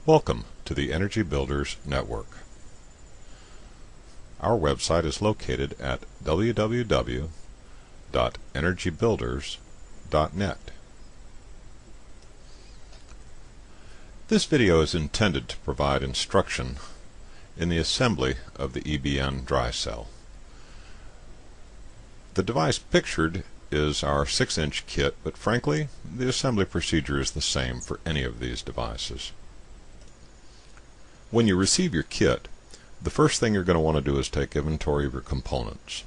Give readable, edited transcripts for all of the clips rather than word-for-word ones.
Welcome to the Energy Builders Network. Our website is located at www.energybuilders.net. This video is intended to provide instruction in the assembly of the EBN dry cell. The device pictured is our 6-inch kit, but frankly, the assembly procedure is the same for any of these devices. When you receive your kit, the first thing you're going to want to do is take inventory of your components.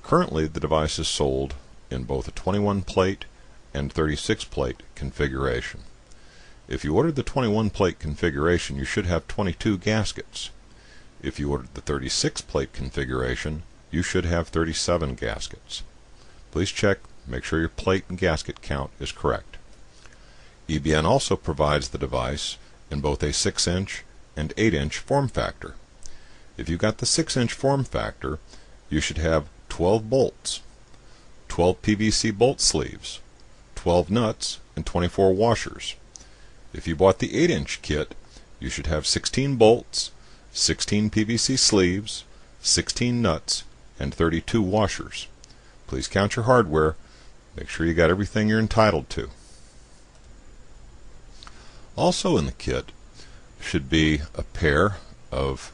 Currently, the device is sold in both a 21 plate and 36 plate configuration. If you ordered the 21 plate configuration, you should have 22 gaskets. If you ordered the 36 plate configuration, you should have 37 gaskets. Please check, make sure your plate and gasket count is correct. EBN also provides the device in both a 6-inch and 8-inch form factor. If you got the 6-inch form factor, you should have 12 bolts, 12 PVC bolt sleeves, 12 nuts, and 24 washers. If you bought the 8-inch kit, you should have 16 bolts, 16 PVC sleeves, 16 nuts, and 32 washers. Please count your hardware. Make sure you got everything you're entitled to. Also in the kit should be a pair of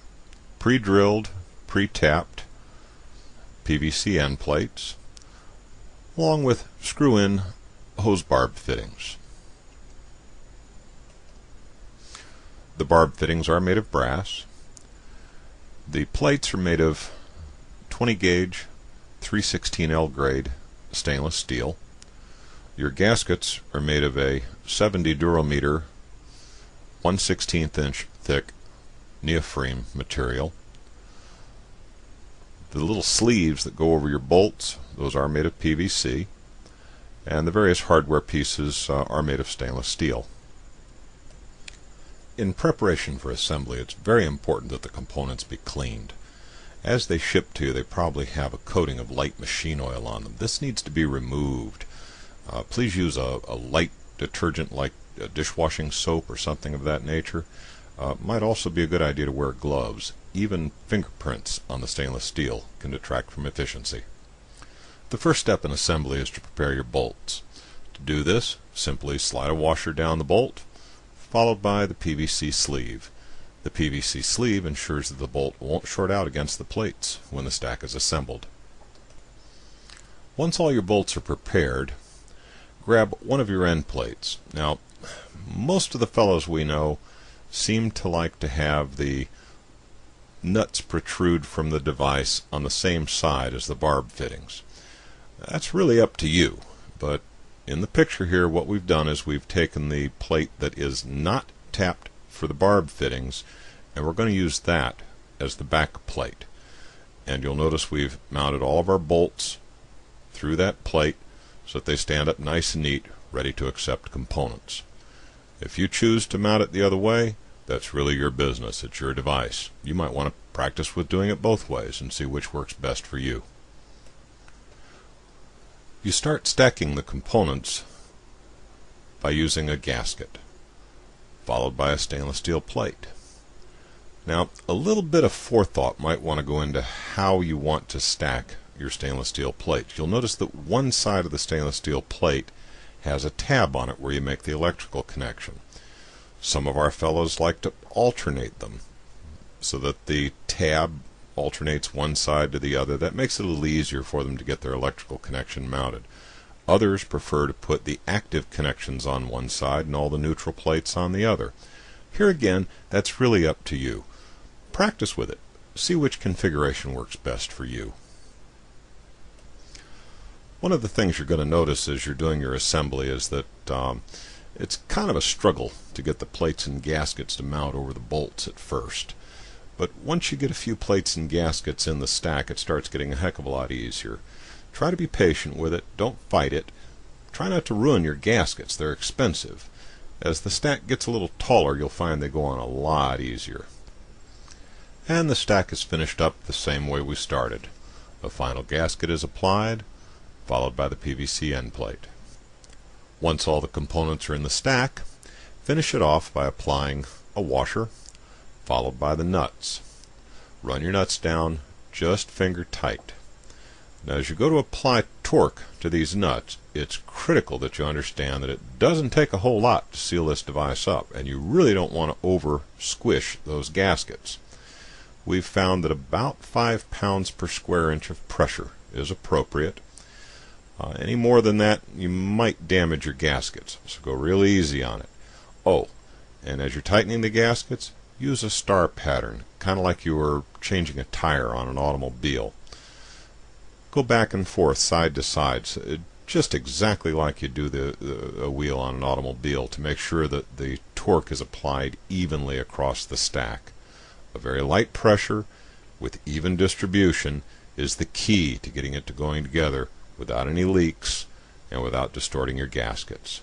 pre-drilled, pre-tapped PVC end plates, along with screw-in hose barb fittings. The barb fittings are made of brass. The plates are made of 20 gauge 316L grade stainless steel. Your gaskets are made of a 70 Durometer 1/16 inch thick neoprene material. The little sleeves that go over your bolts, those are made of PVC, and the various hardware pieces are made of stainless steel. In preparation for assembly, it's very important that the components be cleaned. As they ship to you, they probably have a coating of light machine oil on them. This needs to be removed. Please use a light detergent like dishwashing soap or something of that nature. Might also be a good idea to wear gloves. Even fingerprints on the stainless steel can detract from efficiency. The first step in assembly is to prepare your bolts. To do this, simply slide a washer down the bolt, followed by the PVC sleeve. The PVC sleeve ensures that the bolt won't short out against the plates when the stack is assembled. Once all your bolts are prepared, grab one of your end plates. Now, most of the fellows we know seem to like to have the nuts protrude from the device on the same side as the barb fittings. That's really up to you, but in the picture here what we've done is we've taken the plate that is not tapped for the barb fittings, and we're going to use that as the back plate. And you'll notice we've mounted all of our bolts through that plate so that they stand up nice and neat, ready to accept components. If you choose to mount it the other way, that's really your business. It's your device. You might want to practice with doing it both ways and see which works best for you. You start stacking the components by using a gasket, followed by a stainless steel plate. Now, a little bit of forethought might want to go into how you want to stack your stainless steel plate. You'll notice that one side of the stainless steel plate has a tab on it where you make the electrical connection. Some of our fellows like to alternate them so that the tab alternates one side to the other. That makes it a little easier for them to get their electrical connection mounted. Others prefer to put the active connections on one side and all the neutral plates on the other. Here again, that's really up to you. Practice with it. See which configuration works best for you. One of the things you're going to notice as you're doing your assembly is that it's kind of a struggle to get the plates and gaskets to mount over the bolts at first. But once you get a few plates and gaskets in the stack, it starts getting a heck of a lot easier. Try to be patient with it. Don't fight it. Try not to ruin your gaskets. They're expensive. As the stack gets a little taller, you'll find they go on a lot easier. And the stack is finished up the same way we started. A final gasket is applied, followed by the PVC end plate. Once all the components are in the stack, finish it off by applying a washer, followed by the nuts. Run your nuts down just finger tight. Now as you go to apply torque to these nuts, it's critical that you understand that it doesn't take a whole lot to seal this device up, and you really don't want to over squish those gaskets. We've found that about 5 pounds per square inch of pressure is appropriate. Any more than that, you might damage your gaskets, so go real easy on it. Oh, and as you're tightening the gaskets, use a star pattern, kind of like you were changing a tire on an automobile. Go back and forth, side to side, just exactly like you do a wheel on an automobile, to make sure that the torque is applied evenly across the stack. A very light pressure with even distribution is the key to getting it to going together without any leaks and without distorting your gaskets.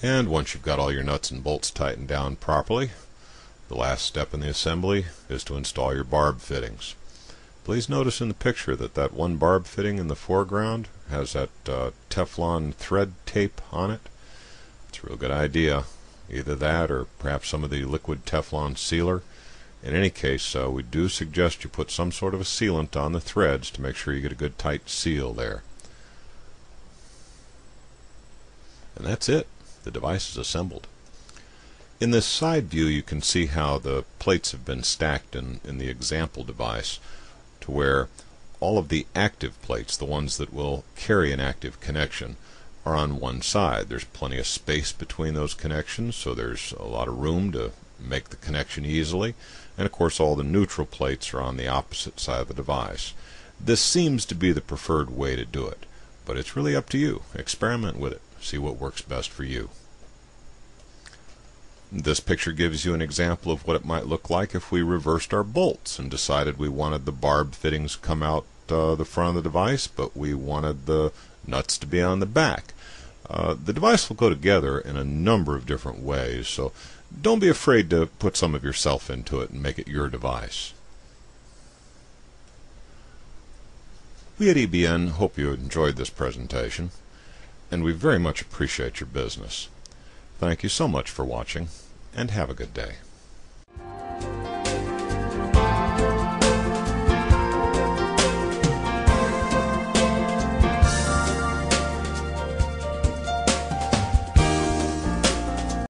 And once you've got all your nuts and bolts tightened down properly, the last step in the assembly is to install your barb fittings. Please notice in the picture that that one barb fitting in the foreground has that Teflon thread tape on it. It's a real good idea. Either that or perhaps some of the liquid Teflon sealer. In any case, we do suggest you put some sort of a sealant on the threads to make sure you get a good tight seal there. And that's it. The device is assembled. In this side view, you can see how the plates have been stacked in the example device, to where all of the active plates, the ones that will carry an active connection, are on one side. There's plenty of space between those connections, so there's a lot of room to make the connection easily. And of course all the neutral plates are on the opposite side of the device. This seems to be the preferred way to do it, but it's really up to you. Experiment with it. See what works best for you. This picture gives you an example of what it might look like if we reversed our bolts and decided we wanted the barb fittings come out the front of the device, but we wanted the nuts to be on the back. The device will go together in a number of different ways, so don't be afraid to put some of yourself into it and make it your device. We at EBN hope you enjoyed this presentation, and we very much appreciate your business. Thank you so much for watching, and have a good day.